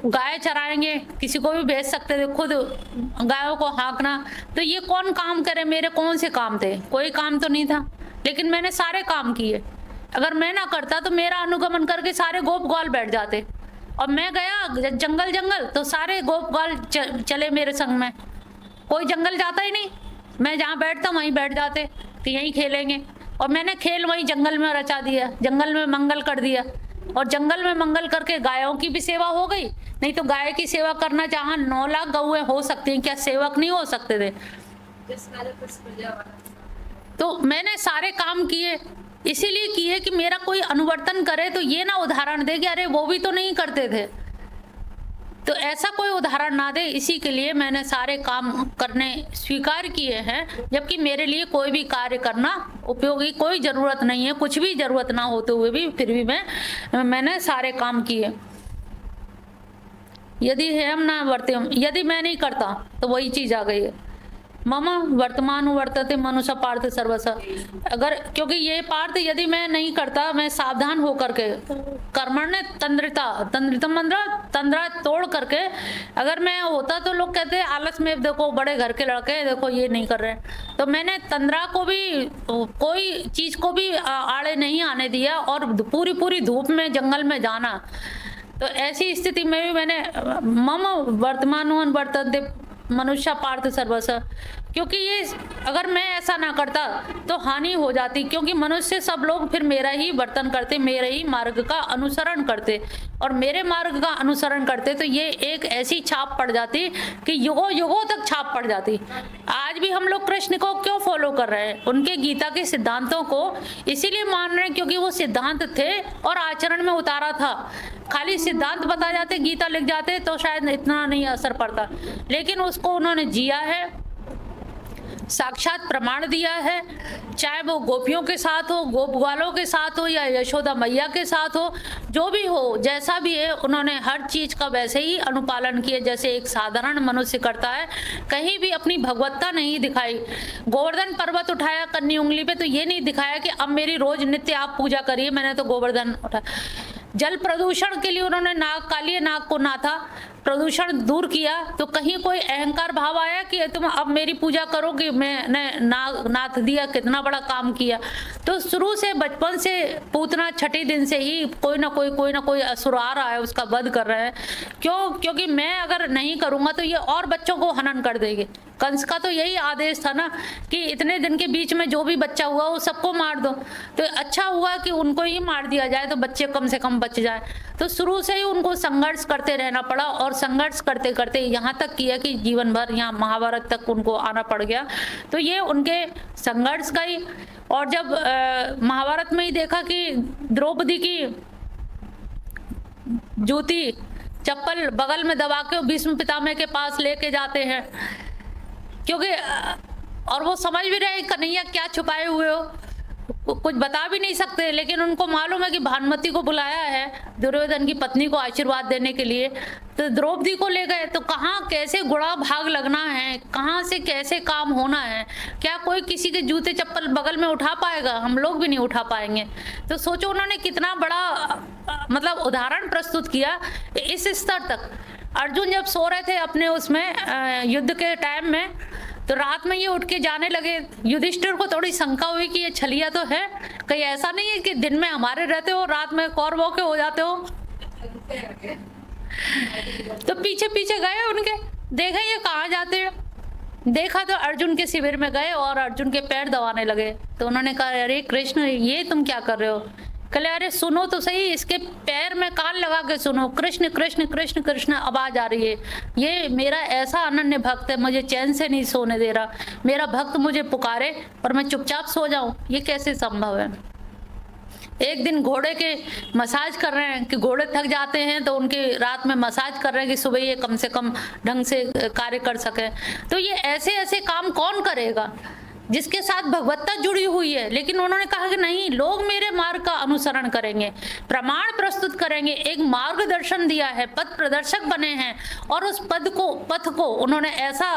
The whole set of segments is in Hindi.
गाय चराएंगे, किसी को भी भेज सकते थे, खुद गायों को हाँकना, तो ये कौन काम करे? मेरे कौन से काम थे? कोई काम तो नहीं था, लेकिन मैंने सारे काम किए। अगर मैं ना करता तो मेरा अनुगमन करके सारे गोप ग्वाल बैठ जाते, और मैं गया जंगल जंगल तो सारे गोप ग्वाल चले मेरे संग में। कोई जंगल जाता ही नहीं, मैं जहाँ बैठता वहीं बैठ जाते कि यहीं खेलेंगे, और मैंने खेल वहीं जंगल में रचा दिया, जंगल में मंगल कर दिया। और जंगल में मंगल करके गायों की भी सेवा हो गई। नहीं तो गाय की सेवा करना, जहाँ 9 लाख गौएं हो सकती हैं, क्या सेवक नहीं हो सकते थे? तो मैंने सारे काम किए, इसीलिए किए कि मेरा कोई अनुवर्तन करे तो ये ना उदाहरण दे कि अरे वो भी तो नहीं करते थे, तो ऐसा कोई उदाहरण ना दे। इसी के लिए मैंने सारे काम करने स्वीकार किए हैं, जबकि मेरे लिए कोई भी कार्य करना उपयोगी कोई ज़रूरत नहीं है, कुछ भी ज़रूरत ना होते हुए भी फिर भी मैंने सारे काम किए। यदि हम ना वर्ते, यदि मैं नहीं करता तो वही चीज़ आ गई है, मम वर्तमान वर्तते मनुष्य पार्थ सर्वस। अगर क्योंकि ये पार्थ यदि मैं नहीं करता, मैं सावधान होकर के कर्मण्य तंद्रिता, तंद्रिता मंत्र तंद्रा तोड़ करके अगर मैं होता, तो लोग कहते हैं आलस में, देखो बड़े घर के लड़के देखो ये नहीं कर रहे। तो मैंने तंद्रा को भी, कोई चीज़ को भी आड़े नहीं आने दिया, और पूरी पूरी धूप में जंगल में जाना। तो ऐसी स्थिति में भी मैंने मम वर्तमान वर्तते मनुष्य पार्थ सर्वस, क्योंकि ये अगर मैं ऐसा ना करता तो हानि हो जाती, क्योंकि मनुष्य सब लोग फिर मेरा ही वर्तन करते, मेरे ही मार्ग का अनुसरण करते, और मेरे मार्ग का अनुसरण करते तो ये एक ऐसी छाप पड़ जाती कि युगों युगों तक छाप पड़ जाती। आज भी हम लोग कृष्ण को क्यों फॉलो कर रहे हैं? उनके गीता के सिद्धांतों को इसीलिए मान रहे हैं क्योंकि वो सिद्धांत थे और आचरण में उतारा था। खाली सिद्धांत बता जाते, गीता लिख जाते तो शायद इतना नहीं असर पड़ता, लेकिन उसको उन्होंने जिया है, साक्षात प्रमाण दिया है। चाहे वो गोपियों के साथ हो, गोप ग्वालों के साथ हो, या यशोदा मैया के साथ हो, जो भी हो, जैसा भी है, उन्होंने हर चीज का वैसे ही अनुपालन किया जैसे एक साधारण मनुष्य करता है। कहीं भी अपनी भगवत्ता नहीं दिखाई। गोवर्धन पर्वत उठाया कन्नी उंगली पे, तो ये नहीं दिखाया कि अब मेरी रोज नित्य आप पूजा करिए, मैंने तो गोवर्धन उठाया। जल प्रदूषण के लिए उन्होंने नाग, काली नाग को नाथा, प्रदूषण दूर किया। तो कहीं कोई अहंकार भाव आया कि तुम अब मेरी पूजा करोगे, मैंने नाथ दिया, कितना बड़ा काम किया। तो शुरू से, बचपन से, पूतना छठे दिन से ही कोई ना कोई असुर आ रहा है, उसका वध कर रहे हैं। क्यों? क्योंकि मैं अगर नहीं करूंगा तो ये और बच्चों को हनन कर देंगे। कंस का तो यही आदेश था ना कि इतने दिन के बीच में जो भी बच्चा हुआ वो सबको मार दो। तो अच्छा हुआ कि उनको ही मार दिया जाए तो बच्चे कम से कम बच जाए। तो शुरू से ही उनको संघर्ष करते रहना पड़ा, और संघर्ष करते करते यहाँ तक किया कि जीवन भर यहाँ महाभारत तक उनको आना पड़ गया। तो ये उनके संघर्ष का ही। और जब महाभारत में ही देखा कि द्रौपदी की जूती चप्पल बगल में दबा के भीष्म पितामह के पास लेके जाते हैं, क्योंकि और वो समझ भी रहे कन्हैया क्या छुपाए हुए हो, कुछ बता भी नहीं सकते, लेकिन उनको मालूम है कि भानुमति को बुलाया है दुर्योधन की पत्नी को आशीर्वाद देने के लिए। तो द्रौपदी को ले गए, तो कहाँ कैसे गुड़ा भाग लगना है, कहाँ से कैसे काम होना है। क्या कोई किसी के जूते चप्पल बगल में उठा पाएगा? हम लोग भी नहीं उठा पाएंगे। तो सोचो उन्होंने कितना बड़ा मतलब उदाहरण प्रस्तुत किया इस स्तर तक। अर्जुन जब सो रहे थे अपने उसमें युद्ध के टाइम में, तो रात में ये उठ के जाने लगे। युधिष्ठिर को थोड़ी शंका हुई कि ये छलिया तो है, कहीं ऐसा नहीं है कि दिन में हमारे रहते हो, रात में कौरवों के हो जाते हो। तो पीछे पीछे गए उनके, देखा ये कहाँ जाते हैं। देखा तो अर्जुन के शिविर में गए और अर्जुन के पैर दबाने लगे। तो उन्होंने कहा अरे कृष्ण ये तुम क्या कर रहे हो? कहले अरे सुनो तो सही, इसके पैर में कान लगा के सुनो, कृष्ण कृष्ण कृष्ण कृष्ण आवाज आ रही है। ये मेरा ऐसा अनन्य भक्त है, मुझे चैन से नहीं सोने दे रहा। मेरा भक्त मुझे पुकारे और मैं चुपचाप सो जाऊं, ये कैसे संभव है? एक दिन घोड़े के मसाज कर रहे हैं कि घोड़े थक जाते हैं, तो उनके रात में मसाज कर रहे हैं कि सुबह ये कम से कम ढंग से कार्य कर सके। तो ये ऐसे ऐसे काम कौन करेगा जिसके साथ भगवत्ता जुड़ी हुई है? लेकिन उन्होंने कहा कि नहीं, लोग मेरे मार्ग का अनुसरण करेंगे, प्रमाण प्रस्तुत करेंगे, एक मार्गदर्शन दिया है, पथ प्रदर्शक बने हैं। और उस पथ को उन्होंने ऐसा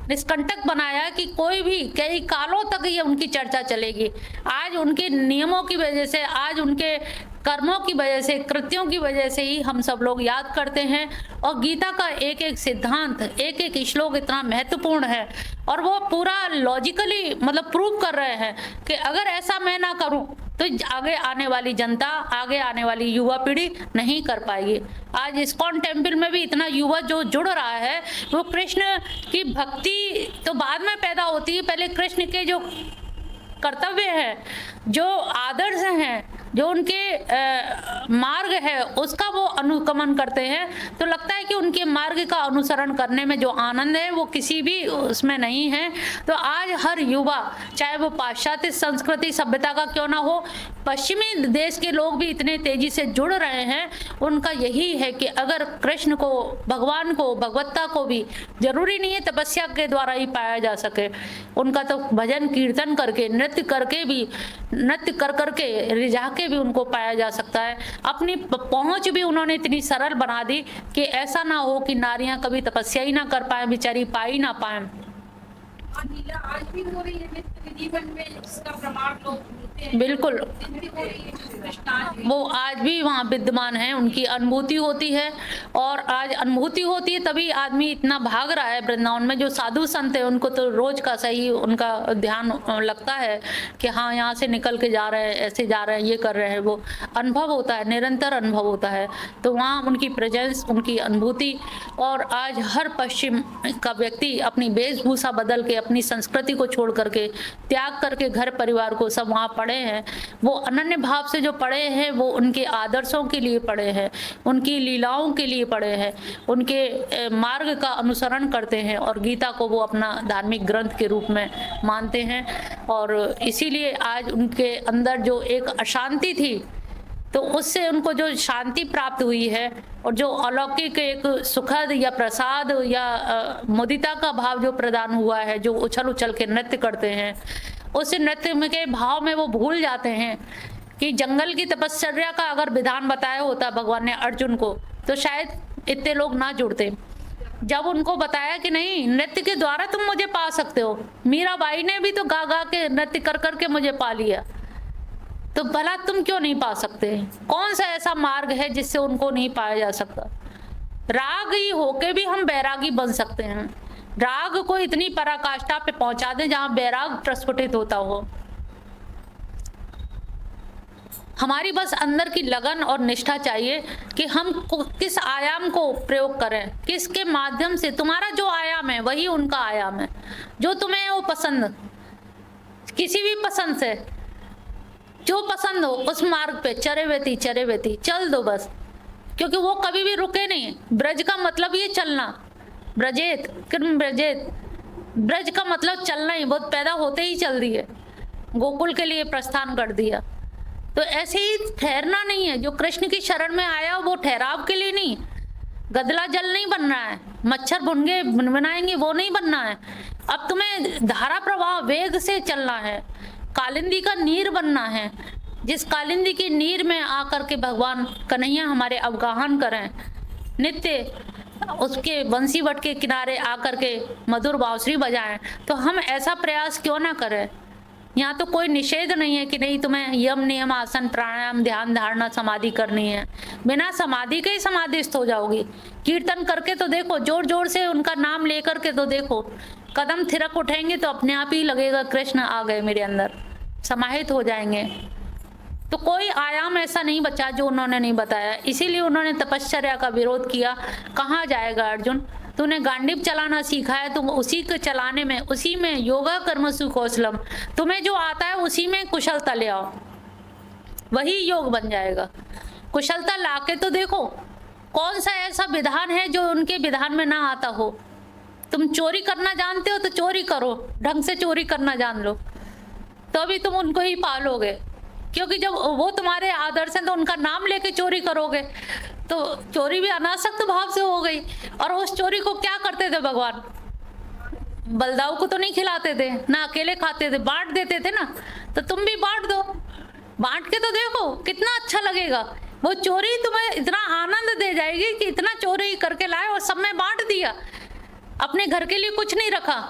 निष्कंटक बनाया कि कोई भी कई कालों तक ये उनकी चर्चा चलेगी। आज उनके नियमों की वजह से, आज उनके कर्मों की वजह से, कृत्यों की वजह से ही हम सब लोग याद करते हैं। और गीता का एक एक सिद्धांत, एक एक श्लोक इतना महत्वपूर्ण है और वो पूरा लॉजिकली मतलब प्रूव कर रहे हैं कि अगर ऐसा मैं ना करूं तो आगे आने वाली जनता, आगे आने वाली युवा पीढ़ी नहीं कर पाएगी। आज इस्कॉन टेम्पल में भी इतना युवा जो जुड़ रहा है, वो कृष्ण की भक्ति तो बाद में पैदा होती है, पहले कृष्ण के जो कर्तव्य है, जो आदर्श हैं, जो उनके मार्ग है, उसका वो अनुगमन करते हैं। तो लगता है कि उनके मार्ग का अनुसरण करने में जो आनंद है वो किसी भी उसमें नहीं है। तो आज हर युवा, चाहे वो पाश्चात्य संस्कृति सभ्यता का क्यों ना हो, पश्चिमी देश के लोग भी इतने तेजी से जुड़ रहे हैं। उनका यही है कि अगर कृष्ण को, भगवान को, भगवत्ता को भी जरूरी नहीं है तपस्या के द्वारा ही पाया जा सके, उनका तो भजन कीर्तन करके, नृत्य करके भी, नृत्य कर करके रिझा के भी उनको पाया जा सकता है। अपनी पहुंच भी उन्होंने इतनी सरल बना दी कि ऐसा ना हो कि नारियां कभी तपस्या ही ना कर पाए, बेचारी पा ही ना पाए। और लीला आज भी हो रही है नित्य जीवन में, इसका प्रमाण लोग मिलते हैं। बिल्कुल, हो रही है कृष्ण आज भी। वो आज भी वहाँ विद्यमान है, उनकी अनुभूति होती है। और आज अनुभूति होती है तभी आदमी इतना भाग रहा है वृंदावन में। जो साधु संत है उनको तो रोज का सही उनका ध्यान लगता है कि हाँ यहाँ से निकल के जा रहे हैं, ऐसे जा रहे हैं, ये कर रहे हैं। वो अनुभव होता है, निरंतर अनुभव होता है। तो वहाँ उनकी प्रेजेंस, उनकी अनुभूति। और आज हर पश्चिम का व्यक्ति अपनी वेशभूषा बदल के, अपनी संस्कृति को छोड़ करके, त्याग करके घर परिवार को सब वहाँ पड़े हैं। वो अनन्य भाव से जो पड़े हैं, वो उनके आदर्शों के लिए पड़े हैं, उनकी लीलाओं के लिए पड़े हैं, उनके मार्ग का अनुसरण करते हैं और गीता को वो अपना धार्मिक ग्रंथ के रूप में मानते हैं। और इसीलिए आज उनके अंदर जो एक अशांति थी, तो उससे उनको जो शांति प्राप्त हुई है और जो अलौकिक एक सुखद या प्रसाद या मुदिता का भाव जो प्रदान हुआ है, जो उछल उछल के नृत्य करते हैं, उस नृत्य में के भाव में वो भूल जाते हैं कि जंगल की तपश्चर्या का अगर विधान बताया होता भगवान ने अर्जुन को, तो शायद इतने लोग ना जुड़ते। जब उनको बताया कि नहीं, नृत्य के द्वारा तुम मुझे पा सकते हो, मीराबाई ने भी तो गा गा के, नृत्य कर करके मुझे पा लिया, तो भला तुम क्यों नहीं पा सकते? कौन सा ऐसा मार्ग है जिससे उनको नहीं पाया जा सकता? रागी होके भी हम बैरागी बन सकते हैं। राग को इतनी पराकाष्ठा पे पहुंचा दें जहां बैराग प्रस्फुटित होता हो। हमारी बस अंदर की लगन और निष्ठा चाहिए कि हम किस आयाम को प्रयोग करें, किसके माध्यम से। तुम्हारा जो आयाम है वही उनका आयाम है, जो तुम्हें वो पसंद, किसी भी पसंद से जो पसंद हो उस मार्ग पे चरेवेती चल दो बस, क्योंकि वो कभी भी रुके नहीं। ब्रज का मतलब ये चलना, ब्रजेत कृम ब्रजेत, ब्रज का मतलब चलना ही, बहुत पैदा होते ही चल दिए, गोकुल के लिए प्रस्थान कर दिया। तो ऐसे ही ठहरना नहीं है। जो कृष्ण की शरण में आया वो ठहराव के लिए नहीं, गदला जल नहीं बनना है, मच्छर भुनगे बनाएंगे वो नहीं बनना है। अब तुम्हें धारा प्रवाह वेग से चलना है, कालिंदी का नीर बनना है, जिस कालिंदी की नीर में आकर के भगवान कन्हैया हमारे अवगाहन करें, नित्य उसके बंसी वट के किनारे आकर के मधुर बांसुरी बजाएं। तो हम ऐसा प्रयास क्यों ना करें? यहाँ तो कोई निषेध नहीं है कि नहीं तुम्हें यम नियम आसन प्राणायाम ध्यान धारणा समाधि करनी है। बिना समाधि के ही समाधिस्थ हो जाओगी। कीर्तन करके तो देखो, जोर जोर से उनका नाम लेकर के तो देखो, कदम थिरक उठेंगे तो अपने आप ही लगेगा कृष्ण आ गए मेरे अंदर, समाहित हो जाएंगे। तो कोई आयाम ऐसा नहीं बचा जो उन्होंने नहीं बताया। इसीलिए उन्होंने तपश्चर्या का विरोध किया। कहाँ जाएगा अर्जुन, तूने गांडीव चलाना सीखा है, तुम उसी के चलाने में, उसी में योगा कर्मसु कौशलम, तुम्हें जो आता है उसी में कुशलता ले आओ, वही योग बन जाएगा। कुशलता लाके तो देखो, कौन सा ऐसा विधान है जो उनके विधान में ना आता हो। तुम चोरी करना जानते हो तो चोरी करो, ढंग से चोरी करना जान लो, तो अभी तुम उनको ही पालोगे। क्योंकि जब वो तुम्हारे आदर्श हैं तो उनका नाम लेके चोरी करोगे, तो चोरी भी अनासक्त भाव से हो गई। और उस चोरी को क्या करते थे भगवान? बलदाऊ को तो नहीं खिलाते थे ना, अकेले खाते थे, बांट देते थे ना। तो तुम भी बांट दो, बांट के तो देखो कितना अच्छा लगेगा। वो चोरी तुम्हें इतना आनंद दे जाएगी कि इतना चोरी करके लाए और सब में बांट दिया, अपने घर के लिए कुछ नहीं रखा,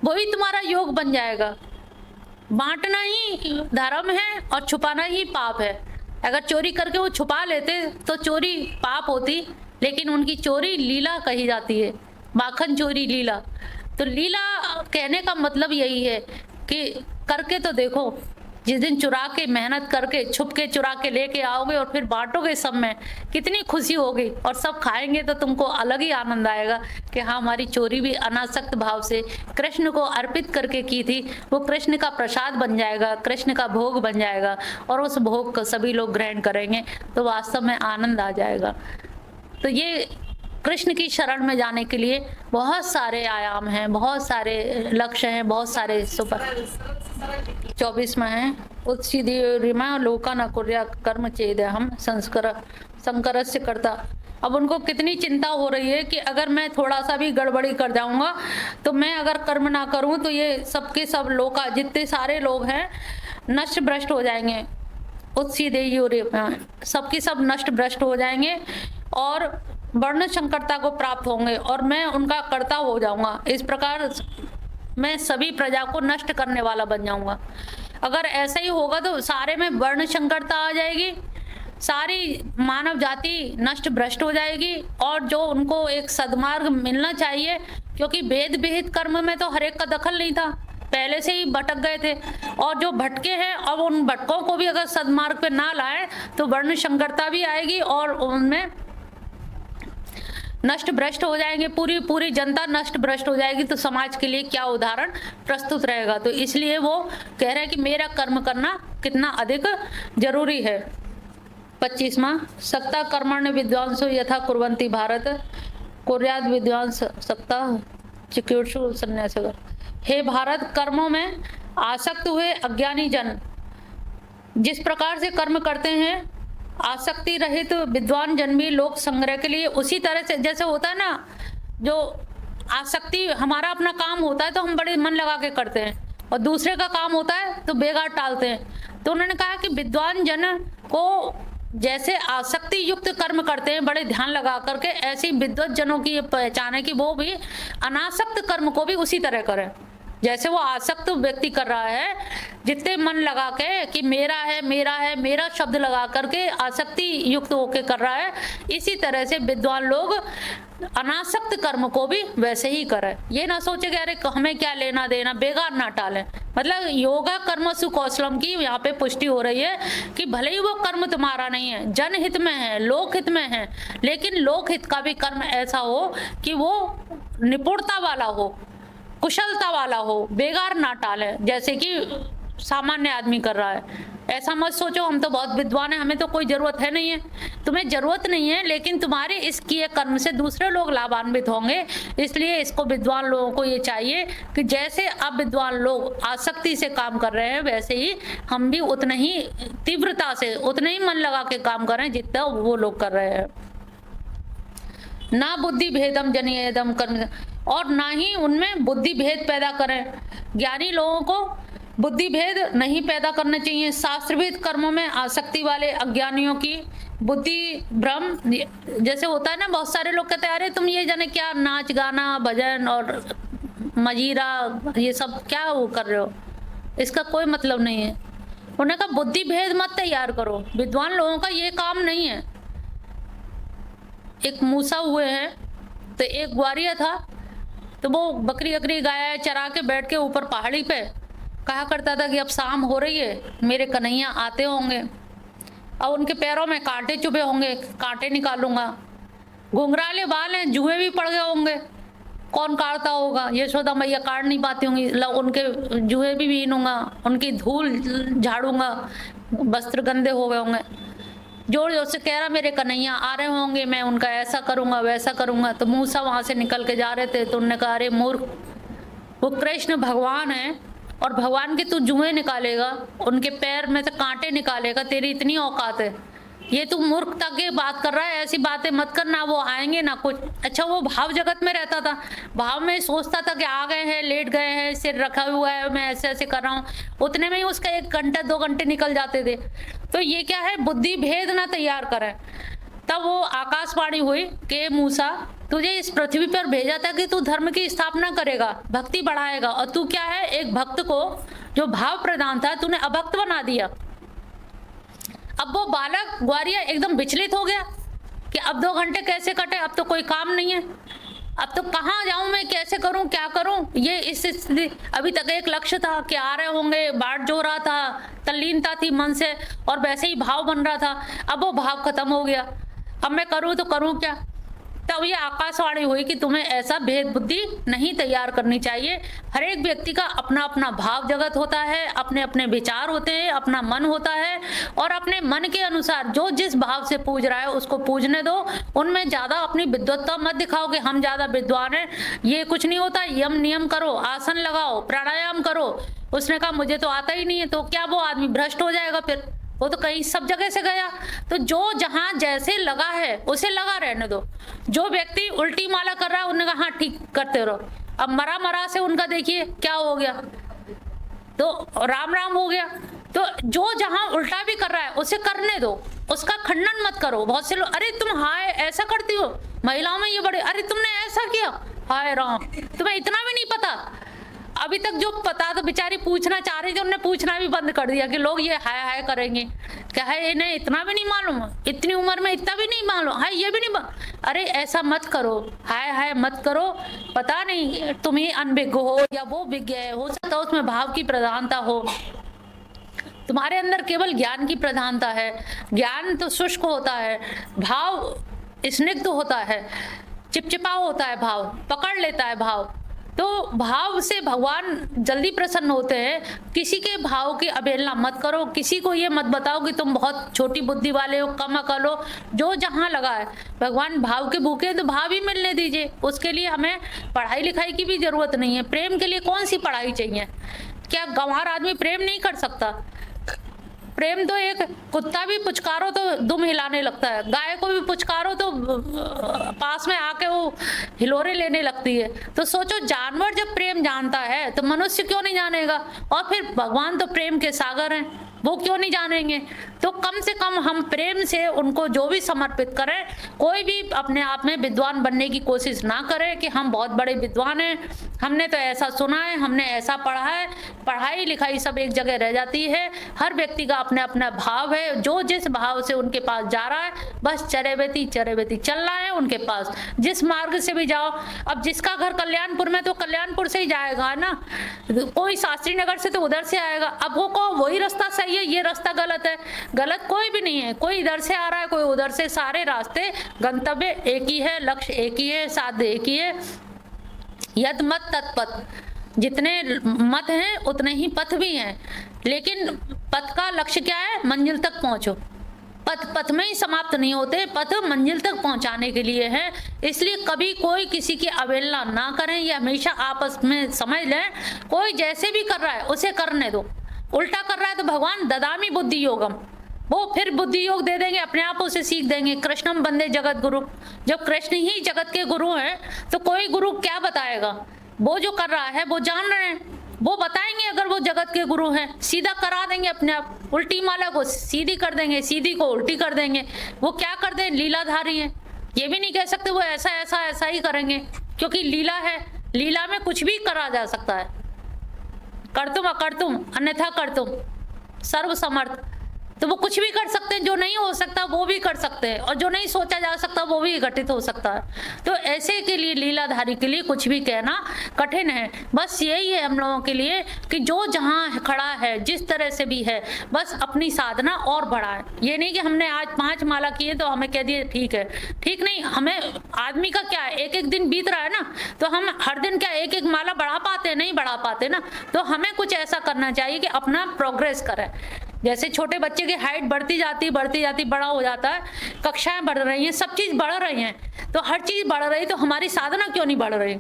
वही तुम्हारा योग बन जाएगा। बांटना ही धर्म है और छुपाना ही पाप है। अगर चोरी करके वो छुपा लेते तो चोरी पाप होती, लेकिन उनकी चोरी लीला कही जाती है, माखन चोरी लीला। तो लीला कहने का मतलब यही है कि करके तो देखो, जिस दिन चुरा के मेहनत करके छुप के चुरा के लेके आओगे और फिर बांटोगे सब में, कितनी खुशी होगी और सब खाएंगे तो तुमको अलग ही आनंद आएगा कि हाँ हमारी चोरी भी अनासक्त भाव से कृष्ण को अर्पित करके की थी, वो कृष्ण का प्रसाद बन जाएगा, कृष्ण का भोग बन जाएगा और उस भोग को सभी लोग ग्रहण करेंगे तो वास्तव में आनंद आ जाएगा। तो ये कृष्ण की शरण में जाने के लिए बहुत सारे आयाम हैं, बहुत सारे लक्ष्य हैं, बहुत सारे सुपर 24 में है। उत्सीदिमा लोका न कुर्या कर्म चेद हम संकरस्य करता। अब उनको कितनी चिंता हो रही है कि अगर मैं थोड़ा सा भी गड़बड़ी कर जाऊंगा तो मैं अगर कर्म ना करूं तो ये सबके सब लोका जितने सारे लोग हैं नष्ट भ्रष्ट हो जाएंगे। उत्सीदेय सबके सब नष्ट भ्रष्ट हो जाएंगे और वर्ण संकरता को प्राप्त होंगे और मैं उनका कर्ता हो जाऊंगा। इस प्रकार मैं सभी प्रजा को नष्ट करने वाला बन जाऊंगा। अगर ऐसा ही होगा तो सारे में वर्ण संकरता आ जाएगी, सारी मानव जाति नष्ट भ्रष्ट हो जाएगी और जो उनको एक सद्मार्ग मिलना चाहिए, क्योंकि भेद विहित कर्म में तो हर एक का दखल नहीं था, पहले से ही भटक गए थे और जो भटके हैं अब उन भटकों को भी अगर सद्मार्ग पे ना लाए तो वर्ण संकरता भी आएगी और उनमें नष्ट भ्रष्ट हो जाएंगे, पूरी जनता नष्ट भ्रष्ट हो जाएगी। तो समाज के लिए क्या उदाहरण प्रस्तुत रहेगा। तो इसलिए वो कह रहे हैं कि मेरा कर्म करना कितना अधिक जरूरी है। 25वां सक्ता कर्मण्य विद्वांसो यथा कुर्वन्ति भारत कुर्याद विद्वांस सक्ता चिकीर्षु संन्यास। हे भारत, कर्मों में आसक्त हुए अज्ञानी जन जिस प्रकार से कर्म करते हैं, आसक्ति रहित विद्वान जन भी लोक संग्रह के लिए उसी तरह से, जैसे होता है ना, जो आसक्ति हमारा अपना काम होता है तो हम बड़े मन लगा के करते हैं और दूसरे का काम होता है तो बेगार टालते हैं। तो उन्होंने कहा कि विद्वान जन को जैसे आसक्ति युक्त कर्म करते हैं बड़े ध्यान लगा करके, ऐसी विद्वत जनों की ये पहचान है कि वो भी अनासक्त कर्म को भी उसी तरह करें जैसे वो आसक्त व्यक्ति कर रहा है। जितने मन लगा के कि मेरा है मेरा है मेरा शब्द लगा करके आसक्ति युक्त होके कर रहा है, इसी तरह से विद्वान लोग अनासक्त कर्म को भी वैसे ही करें। ये ना सोचे कि अरे हमें क्या लेना देना, बेगार ना टालें। मतलब योगा कर्म सुकौशलम की यहाँ पे पुष्टि हो रही है कि भले ही वो कर्म तुम्हारा नहीं है, जनहित में है, लोकहित में है, लेकिन लोकहित का भी कर्म ऐसा हो कि वो निपुणता वाला हो, कुशलता वाला हो, बेगार ना टाले जैसे कि सामान्य आदमी कर रहा है। ऐसा मत सोचो हम तो बहुत विद्वान हैं, हमें तो कोई जरूरत है नहीं है। तुम्हें जरूरत नहीं है, लेकिन तुम्हारे इस किए कर्म से दूसरे लोग लाभान्वित होंगे। इसलिए इसको विद्वान लोगों को ये चाहिए कि जैसे अब विद्वान लोग आसक्ति से काम कर रहे हैं, वैसे ही हम भी उतने ही तीव्रता से, उतने ही मन लगा के काम करें जितना वो लोग कर रहे हैं। ना बुद्धि भेदम जनियेदम कर्म, और ना ही उनमें बुद्धि भेद पैदा करें। ज्ञानी लोगों को बुद्धि भेद नहीं पैदा करना चाहिए। शास्त्रविद कर्मों में आसक्ति वाले अज्ञानियों की बुद्धि भ्रम, जैसे होता है ना, बहुत सारे लोग कहते हैं अरे तुम ये जाने क्या नाच गाना भजन और मजीरा ये सब क्या वो कर रहे हो, इसका कोई मतलब नहीं है। उन्होंने कहा बुद्धि भेद मत तैयार करो, विद्वान लोगों का ये काम नहीं है। एक मूसा हुए हैं तो एक ग्वारिया था, तो वो बकरी अकरी गाय चरा के बैठ के ऊपर पहाड़ी पे कहा करता था कि अब शाम हो रही है, मेरे कन्हैया आते होंगे, अब उनके पैरों में कांटे चुभे होंगे, कांटे निकालूंगा। घुंघराले बाल हैं, जुए भी पड़ गए होंगे, कौन काटता होगा, यशोदा मैया काट नहीं पाती होंगी, उनके जुए भी बीनूंगा, उनकी धूल झाड़ूंगा, वस्त्र गंदे हो गए होंगे। जोर जोर से कह रहा मेरे कन्हैया आ रहे होंगे, मैं उनका ऐसा करूंगा वैसा करूंगा। तो मूसा वहां से निकल के जा रहे थे, तो उन्होंने कहा अरे मूर्ख, वो कृष्ण भगवान है और भगवान के तू जुए निकालेगा, उनके पैर में से कांटे निकालेगा, तेरी इतनी औकात है, ये तू मूर्खता की बात कर रहा है, ऐसी बातें मत कर, ना वो आएंगे ना कुछ। अच्छा, वो भाव जगत में रहता था, भाव में सोचता था कि आ गए हैं, लेट गए हैं, सिर रखा हुआ है, मैं ऐसे ऐसे कर रहा हूँ, उतने में ही उसका 1 घंटा 2 घंटे निकल जाते थे। तो ये क्या है, बुद्धि भेद ना तैयार करें। तब वो आकाशवाणी हुई कि मूसा, तुझे इस पृथ्वी पर भेजा था कि तू धर्म की स्थापना करेगा, भक्ति बढ़ाएगा, और तू क्या है, एक भक्त को जो भाव प्रधान था तूने अभक्त बना दिया। अब वो बालक ग्वारिया एकदम विचलित हो गया कि अब 2 घंटे कैसे कटे, अब तो कोई काम नहीं है, अब तो कहाँ जाऊं मैं, कैसे करूं, क्या करूं। ये इस स्थिति, अभी तक एक लक्ष्य था कि आ रहे होंगे, बाट जो रहा था, तल्लीनता थी मन से और वैसे ही भाव बन रहा था, अब वो भाव खत्म हो गया। अब मैं करूं तो करूं क्या। तब ये आकाशवाणी हुई कि तुम्हें ऐसा भेद बुद्धि नहीं तैयार करनी चाहिए। हर एक व्यक्ति का अपना अपना भाव जगत होता है, अपने अपने विचार होते हैं, अपना मन होता है और अपने मन के अनुसार जो जिस भाव से पूज रहा है उसको पूजने दो। उनमें ज्यादा अपनी विद्वत्ता मत दिखाओ कि हम ज्यादा विद्वान हैं। ये कुछ नहीं होता। यम नियम करो, आसन लगाओ, प्राणायाम करो। उसने कहा मुझे तो आता ही नहीं है। तो क्या वो आदमी भ्रष्ट हो जाएगा फिर? वो तो कहीं सब जगह से गया। तो जो जहां जैसे लगा है उसे लगा रहने दो। जो व्यक्ति उल्टी माला कर रहा है उन्होंने कहा हाँ ठीक करते रहो। अब मरा मरा से उनका देखिए क्या हो गया, तो राम राम हो गया। तो जो जहां उल्टा भी कर रहा है उसे करने दो, उसका खंडन मत करो। बहुत से लोग अरे तुम हाय ऐसा करती हो, महिलाओं में ये बड़े, अरे तुमने ऐसा किया, हाय राम, तुम्हें इतना भी नहीं पता। अभी तक जो पता तो बेचारी पूछना चाह रही थी, उन्होंने पूछना भी बंद कर दिया कि लोग ये हाय हाय करेंगे, क्या है इन्हें इतना भी नहीं मालूम, इतनी उम्र में इतना भी नहीं मालूम, हाय ये भी नहीं अरे ऐसा मत करो, हाय हाय मत करो। पता नहीं तुम ही अनभिज्ञ हो या वो विज्ञ है, हो सकता है उसमें भाव की प्रधानता हो। तुम्हारे अंदर केवल ज्ञान की प्रधानता है। ज्ञान तो शुष्क होता है, भाव स्निग्ध होता है, चिपचिपा होता है, भाव पकड़ लेता है भाव। तो भाव से भगवान जल्दी प्रसन्न होते हैं। किसी के भाव की अवहेलना मत करो। किसी को ये मत बताओ कि तुम बहुत छोटी बुद्धि वाले हो, कम अकल हो। जो जहाँ लगा है, भगवान भाव के भूखे हैं तो भाव ही मिलने दीजिए। उसके लिए हमें पढ़ाई लिखाई की भी जरूरत नहीं है। प्रेम के लिए कौन सी पढ़ाई चाहिए? क्या गंवार आदमी प्रेम नहीं कर सकता? प्रेम तो एक कुत्ता भी पुचकारो तो दुम हिलाने लगता है, गाय को भी पुचकारो तो पास में आके वो हिलोरे लेने लगती है। तो सोचो जानवर जब प्रेम जानता है तो मनुष्य क्यों नहीं जानेगा? और फिर भगवान तो प्रेम के सागर हैं, वो क्यों नहीं जानेंगे? तो कम से कम हम प्रेम से उनको जो भी समर्पित करें। कोई भी अपने आप में विद्वान बनने की कोशिश ना करे कि हम बहुत बड़े विद्वान हैं, हमने तो ऐसा सुना है, हमने ऐसा पढ़ा है। पढ़ाई लिखाई सब एक जगह रह जाती है। हर व्यक्ति का अपना अपना भाव है। जो जिस भाव से उनके पास जा रहा है, बस चरे बेती चलना है उनके पास। जिस मार्ग से भी जाओ, अब जिसका घर कल्याणपुर में तो कल्याणपुर से ही जाएगा ना, कोई शास्त्री नगर से तो उधर से आएगा। अब वो को वही रास्ता सही है, ये रास्ता गलत है। गलत कोई भी नहीं है, कोई इधर से आ रहा है, कोई उधर से, सारे रास्ते गंतव्य एक ही है, लक्ष्य एक ही है, साध्य एक ही है। यद मत तत्पथ, जितने मत हैं उतने ही पथ भी हैं। लेकिन पथ का लक्ष्य क्या है? मंजिल तक पहुंचो। पथ में ही समाप्त नहीं होते, पथ मंजिल तक पहुंचाने के लिए है। इसलिए कभी कोई किसी की अवहेलना ना करें। ये हमेशा आपस में समझ लें, कोई जैसे भी कर रहा है उसे करने दो। उल्टा कर रहा है तो भगवान ददामी बुद्धि योगम, वो फिर बुद्धि योग दे देंगे, अपने आप उसे सीख देंगे। कृष्णम बंदे जगत गुरु, जब कृष्ण ही जगत के गुरु हैं तो कोई गुरु क्या बताएगा? वो जो कर रहा है वो जान रहे हैं, वो बताएंगे। अगर वो जगत के गुरु हैं सीधा करा देंगे अपने आप। उल्टी माला को सीधी कर देंगे, सीधी को उल्टी कर देंगे। वो क्या कर दें? लीलाधारी हैं। ये भी नहीं कह सकते वो ऐसा ऐसा ऐसा ही करेंगे, क्योंकि लीला है। लीला में कुछ भी करा जा सकता है। कर्तुम अकर्तुम अन्यथा कर्तुम, सर्व समर्थ। तो वो कुछ भी कर सकते हैं। जो नहीं हो सकता वो भी कर सकते हैं, और जो नहीं सोचा जा सकता वो भी घटित हो सकता है। तो ऐसे के लिए, लीलाधारी के लिए कुछ भी कहना कठिन है। बस यही है हम लोगों के लिए कि जो जहाँ खड़ा है, जिस तरह से भी है, बस अपनी साधना और बढ़ाए। ये नहीं कि हमने आज 5 माला किए तो हमें कह दिए ठीक है। ठीक नहीं। हमें आदमी का क्या है, एक एक दिन बीत रहा है ना, तो हम हर दिन क्या एक एक माला बढ़ा पाते? नहीं बढ़ा पाते ना। तो हमें कुछ ऐसा करना चाहिए कि अपना प्रोग्रेस करें। जैसे छोटे बच्चे की हाइट बढ़ती जाती बड़ा हो जाता है, कक्षाएं बढ़ रही हैं, सब चीज बढ़ रही हैं। तो हर चीज बढ़ रही, तो हमारी साधना क्यों नहीं बढ़ रही?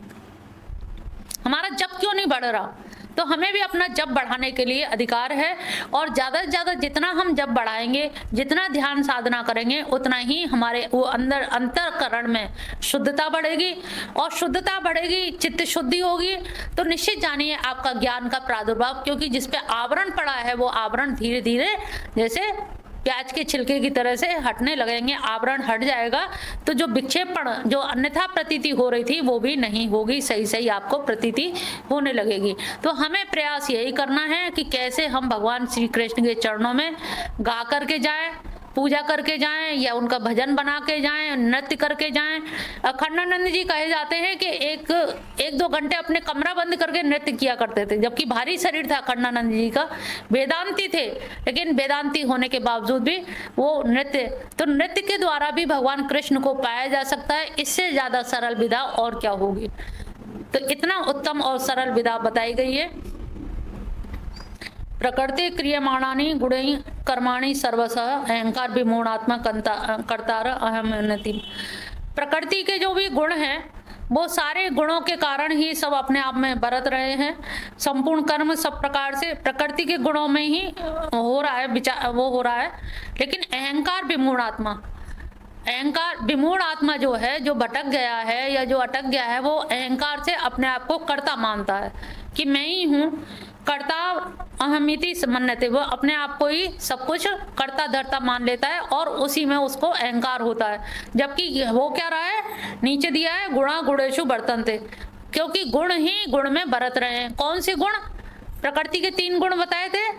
हमारा जप क्यों नहीं बढ़ रहा? तो हमें भी अपना जप बढ़ाने के लिए अधिकार है। और ज़्यादा से ज़्यादा जितना हम जप बढ़ाएंगे, जितना ध्यान साधना करेंगे, उतना ही हमारे वो अंदर अंतःकरण में शुद्धता बढ़ेगी। और शुद्धता बढ़ेगी, चित्त शुद्धि होगी, तो निश्चित जानिए आपका ज्ञान का प्रादुर्भाव, क्योंकि जिस पे आवरण पड़ा है वो आवरण धीरे धीरे जैसे प्याज के छिलके की तरह से हटने लगेंगे। आवरण हट जाएगा तो जो विक्षेपण, जो अन्यथा प्रतीति हो रही थी, वो भी नहीं होगी। सही सही आपको प्रतीति होने लगेगी। तो हमें प्रयास यही करना है कि कैसे हम भगवान श्री कृष्ण के चरणों में गा करके जाएं, पूजा करके जाएं या उनका भजन बना के जाएं, नृत्य करके जाएं। अखंडानंद जी कहे जाते हैं कि एक दो घंटे अपने कमरा बंद करके नृत्य किया करते थे, जबकि भारी शरीर था अखंडानंद जी का, वेदांती थे, लेकिन वेदांती होने के बावजूद भी वो नृत्य के द्वारा भी भगवान कृष्ण को पाया जा सकता है। इससे ज्यादा सरल विधा और क्या होगी। तो इतना उत्तम और सरल विधा बताई गई है। प्रकृति क्रियमाणानि गुणैः कर्माणि सर्वशः अहंकार विमूढ़ात्मा कर्तार अहमनति। प्रकृति के जो भी गुण हैं वो सारे गुणों के कारण ही सब अपने आप में बरत रहे हैं। संपूर्ण कर्म सब प्रकार से प्रकृति के गुणों में ही हो रहा है, वो हो रहा है। लेकिन अहंकार विमूढ़ आत्मा जो है, जो भटक गया है या जो अटक गया है, वो अहंकार से अपने आप को कर्ता मानता है कि मैं ही हूँ, कर्ता अहमिति मन्यते, वो अपने आप को ही सब कुछ कर्ता धर्ता मान लेता है और उसी में उसको अहंकार होता है। जबकि वो क्या रहा है, नीचे दिया है गुणा गुणेषु वर्तन्ते, क्योंकि गुण ही गुण में बरत रहे हैं। कौन से गुण? प्रकृति के 3 गुण बताए थे।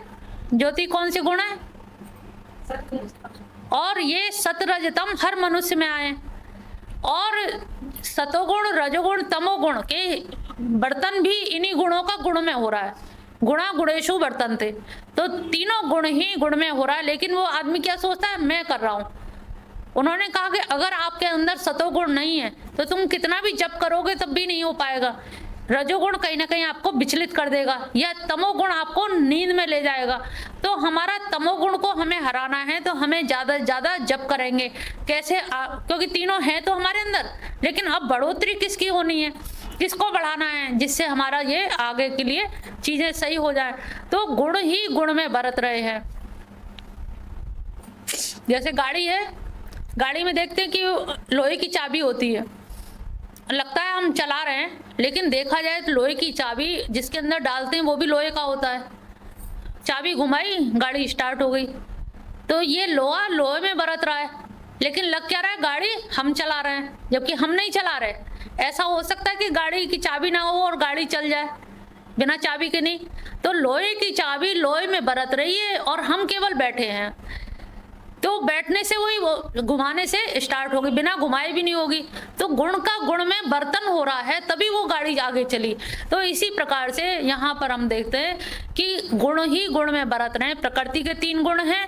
ज्योति कौन से गुण है? और ये सतरजतम हर मनुष्य में आए, और सतोगुण रजोगुण तमोगुण के बर्तन भी इन्हीं गुणों का गुण में हो रहा है। गुणा गुणेषु वर्तन्ते, तो तीनों गुण ही गुण में हो रहा है। लेकिन वो आदमी क्या सोचता है, मैं कर रहा हूँ। उन्होंने कहा कि अगर आपके अंदर सतोगुण नहीं है तो तुम कितना भी जप करोगे तब भी नहीं हो पाएगा। रजोगुण कहीं ना कहीं आपको विचलित कर देगा, या तमोगुण आपको नींद में ले जाएगा। तो हमारा तमोगुण को हमें हराना है तो हमें ज्यादा से ज्यादा जप करेंगे। कैसे? क्योंकि तीनों हैं तो हमारे अंदर, लेकिन अब बढ़ोतरी किसकी होनी है, किसको बढ़ाना है, जिससे हमारा ये आगे के लिए चीजें सही हो जाए। तो गुण ही गुण में बरत रहे हैं। जैसे गाड़ी है, गाड़ी में देखते हैं कि लोहे की चाबी होती है, लगता है हम चला रहे हैं, लेकिन देखा जाए तो लोहे की चाबी जिसके अंदर डालते हैं वो भी लोहे का होता है। चाबी घुमाई, गाड़ी स्टार्ट हो गई। तो ये लोहा लोहे में बरत रहा है, लेकिन लग क्या रहा है, गाड़ी हम चला रहे हैं, जबकि हम नहीं चला रहे। ऐसा हो सकता है कि गाड़ी की चाबी ना हो और गाड़ी चल जाए बिना चाबी के? नहीं। तो लोहे की चाबी लोहे में बरत रही है और हम केवल बैठे हैं। तो बैठने से वही घुमाने से स्टार्ट होगी, बिना घुमाए भी नहीं होगी। तो गुण का गुण में बर्तन हो रहा है तभी वो गाड़ी आगे चली। तो इसी प्रकार से यहाँ पर हम देखते हैं कि गुण ही गुण में बरत रहे हैं। प्रकृति के 3 गुण हैं,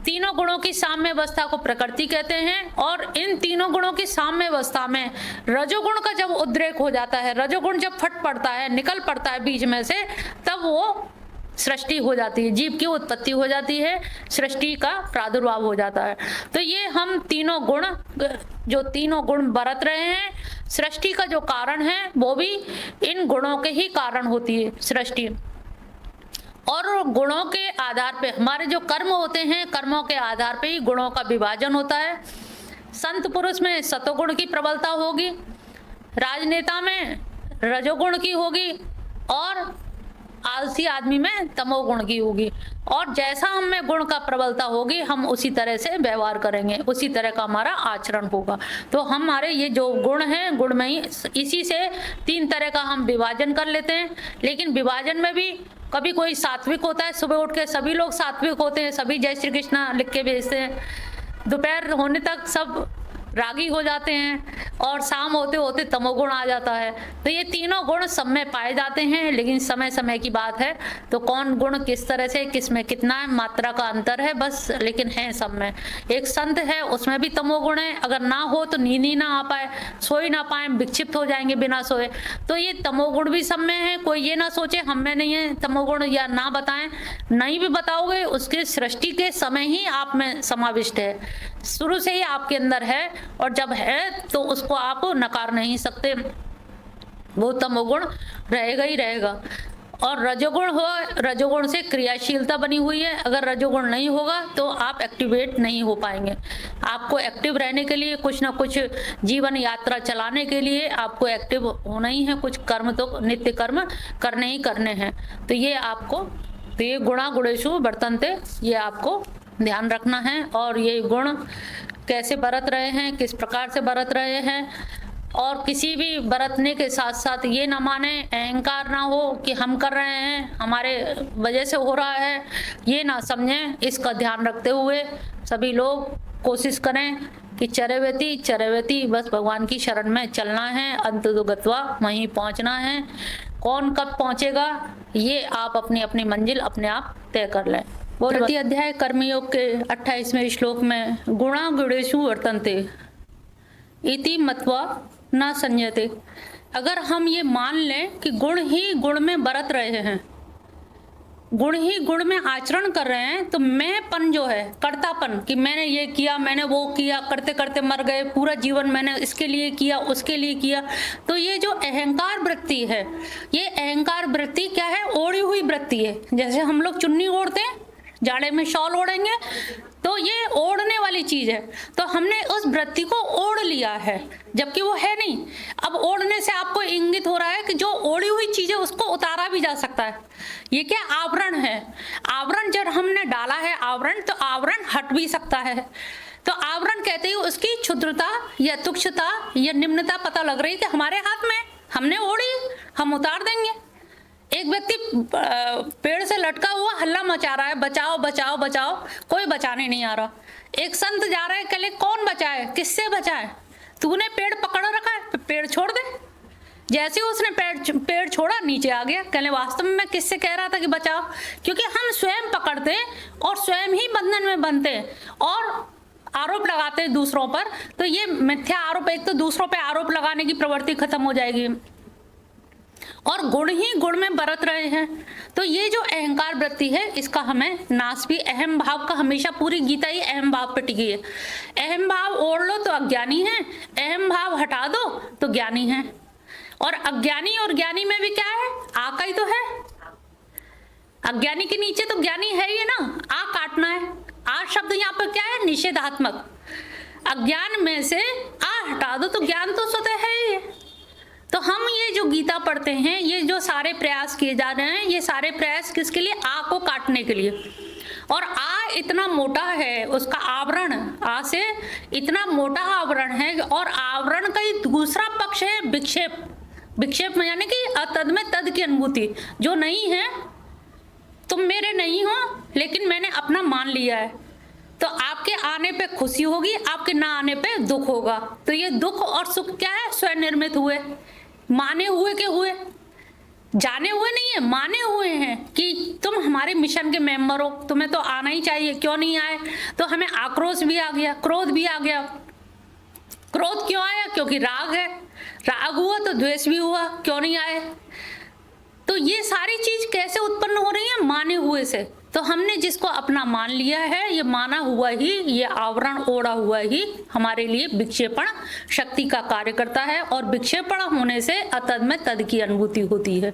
तीनों गुणों की साम्य अवस्था को प्रकृति कहते हैं। और इन तीनों गुणों की साम्य अवस्था में रजोगुण का जब उद्रेक हो जाता है, रजोगुण जब फट पड़ता है, निकल पड़ता है बीच में से, तब वो सृष्टि हो जाती है, जीव की उत्पत्ति हो जाती है, सृष्टि का प्रादुर्भाव हो जाता है। तो ये हम तीनों गुण, जो तीनों गुण बरत रहे हैं, सृष्टि का जो कारण है वो भी इन गुणों के ही कारण होती है सृष्टि। और गुणों के आधार पे हमारे जो कर्म होते हैं, कर्मों के आधार पे ही गुणों का विभाजन होता है। संत पुरुष में सतोगुण की प्रबलता होगी, राजनेता में रजोगुण की होगी, और आलसी आदमी में तमोगुण की होगी। और जैसा हम में गुण का प्रबलता होगी, हम उसी तरह से व्यवहार करेंगे, उसी तरह का हमारा आचरण होगा। तो हमारे ये जो गुण हैं, गुण में ही इसी से 3 तरह का हम विभाजन कर लेते हैं। लेकिन विभाजन में भी कभी कोई सात्विक होता है, सुबह उठ के सभी लोग सात्विक होते हैं, सभी जय श्री कृष्णा लिख के भेजते हैं, दोपहर होने तक सब रागी हो जाते हैं, और शाम होते होते तमोगुण आ जाता है। तो ये तीनों गुण सब में पाए जाते हैं, लेकिन समय समय की बात है। तो कौन गुण किस तरह से, किस में कितना है, मात्रा का अंतर है बस, लेकिन है सब में। एक संत है, उसमें भी तमोगुण है, अगर ना हो तो नींद ही ना आ पाए, सो ही ना पाए, विक्षिप्त हो जाएंगे बिना सोए। तो ये तमोगुण भी सब में है। कोई ये ना सोचे हम में नहीं है तमोगुण, या ना बताएं, नहीं भी बताओगे उसके सृष्टि के समय ही आप में समाविष्ट है, शुरू से ही आपके अंदर है, और जब है तो उसको आप नकार नहीं सकते, वो तमोगुण रहेगा ही रहेगा। और रजोगुण हो, रजोगुण से क्रियाशीलता बनी हुई है, अगर रजोगुण नहीं होगा तो आप एक्टिवेट नहीं हो पाएंगे। आपको एक्टिव रहने के लिए, कुछ ना कुछ जीवन यात्रा चलाने के लिए आपको एक्टिव होना ही है, कुछ कर्म तो नित्य कर्म करने ही करने हैं। तो ये आपको, तो ये गुणा गुणेषु वर्तन्ते, ये आपको ध्यान रखना है। और ये गुण कैसे बरत रहे हैं, किस प्रकार से बरत रहे हैं, और किसी भी बरतने के साथ साथ ये ना माने, अहंकार ना हो कि हम कर रहे हैं, हमारे वजह से हो रहा है, ये ना समझें। इसका ध्यान रखते हुए सभी लोग कोशिश करें कि चरैवेति बस भगवान की शरण में चलना है, अंत तो गत्वा वहीं पहुंचना है। कौन कब पहुंचेगा ये आप अपनी अपनी मंजिल अपने आप तय कर लें। प्रति अध्याय कर्मयोग के 28वें श्लोक में गुणा गुणेषु वर्तन्ते इति मत्वा न संयते। अगर हम ये मान लें कि गुण ही गुण में बरत रहे हैं, गुण ही गुण में आचरण कर रहे हैं, तो मैंपन जो है, कर्तापन कि मैंने ये किया, मैंने वो किया, करते करते मर गए, पूरा जीवन मैंने इसके लिए किया, उसके लिए किया, तो ये जो अहंकार वृत्ति है, ये अहंकार वृत्ति क्या है? ओढ़ी हुई वृत्ति है। जैसे हम लोग चुन्नी ओढ़ते हैं, जाड़े में शॉल ओढ़ेंगे, तो ये ओढ़ने वाली चीज है। तो हमने उस वृत्ति को ओढ़ लिया है, जबकि वो है नहीं। अब ओढ़ने से आपको इंगित हो रहा है कि जो ओढ़ी हुई चीज है उसको उतारा भी जा सकता है। ये क्या आवरण है? आवरण जब हमने डाला है आवरण, तो आवरण हट भी सकता है। तो आवरण कहते ही उसकी क्षुद्रता या तुच्छता या निम्नता पता लग रही है कि हमारे हाथ में, हमने ओढ़ी, हम उतार देंगे। एक व्यक्ति पेड़ से लटका हुआ हल्ला मचा रहा है, बचाओ बचाओ बचाओ, कोई बचाने नहीं आ रहा। एक संत जा रहे हैं, कहले कौन बचाए, किससे बचाए? तूने पेड़ पकड़ रखा है, पेड़ छोड़ दे। जैसे ही उसने पेड़ छोड़ा, नीचे आ गया। कहले वास्तव में मैं किससे कह रहा था कि बचाओ? क्योंकि हम स्वयं पकड़ते और स्वयं ही बंधन में बनते और आरोप लगाते हैं दूसरों पर। तो ये मिथ्या आरोप, एक तो दूसरों पे आरोप लगाने की प्रवृत्ति खत्म हो जाएगी और गुण ही गुण में बरत रहे हैं। तो ये जो अहंकार वृत्ति है, इसका हमें नाश भी, अहम भाव का, हमेशा पूरी गीता ही अहम भाव पे टिकी है। अहम भाव ओढ़ लो तो अज्ञानी है, अहम भाव हटा दो तो ज्ञानी है। और अज्ञानी और ज्ञानी में भी क्या है? आ का ही तो है। अज्ञानी के नीचे तो ज्ञानी है ही ना, आ काटना है। आ शब्द यहाँ पर क्या है? निषेधात्मक। अज्ञान में से आ हटा दो तो ज्ञान तो स्वतः है ही है। तो हम ये जो गीता पढ़ते हैं, ये जो सारे प्रयास किए जा रहे हैं, ये सारे प्रयास किसके लिए? आ को काटने के लिए। और आ इतना मोटा है, उसका आवरण आ से इतना मोटा आवरण है, और आवरण का ही दूसरा पक्ष है विक्षेप। विक्षेप में यानी कि अतद में तद की अनुभूति, जो नहीं है, तुम मेरे नहीं हो लेकिन मैंने अपना मान लिया है। तो आपके आने पे खुशी होगी, आपके ना आने पे दुख होगा। तो ये दुख और सुख क्या है? स्वयं निर्मित हुए, माने हुए के हुए, जाने हुए नहीं है, माने हुए हैं कि तुम हमारे मिशन के मेंबर हो, तुम्हें तो आना ही चाहिए, क्यों नहीं आए? तो हमें आक्रोश भी आ गया, क्रोध भी आ गया। क्रोध क्यों आया? क्योंकि राग है, राग हुआ तो द्वेष भी हुआ, क्यों नहीं आए? तो ये सारी चीज कैसे उत्पन्न हो रही है? माने हुए से। तो हमने जिसको अपना मान लिया है, ये माना हुआ ही, ये आवरण ओढ़ा हुआ ही हमारे लिए विक्षेपण शक्ति का कार्य करता है, और विक्षेपण होने से अतद में तद की अनुभूति होती है।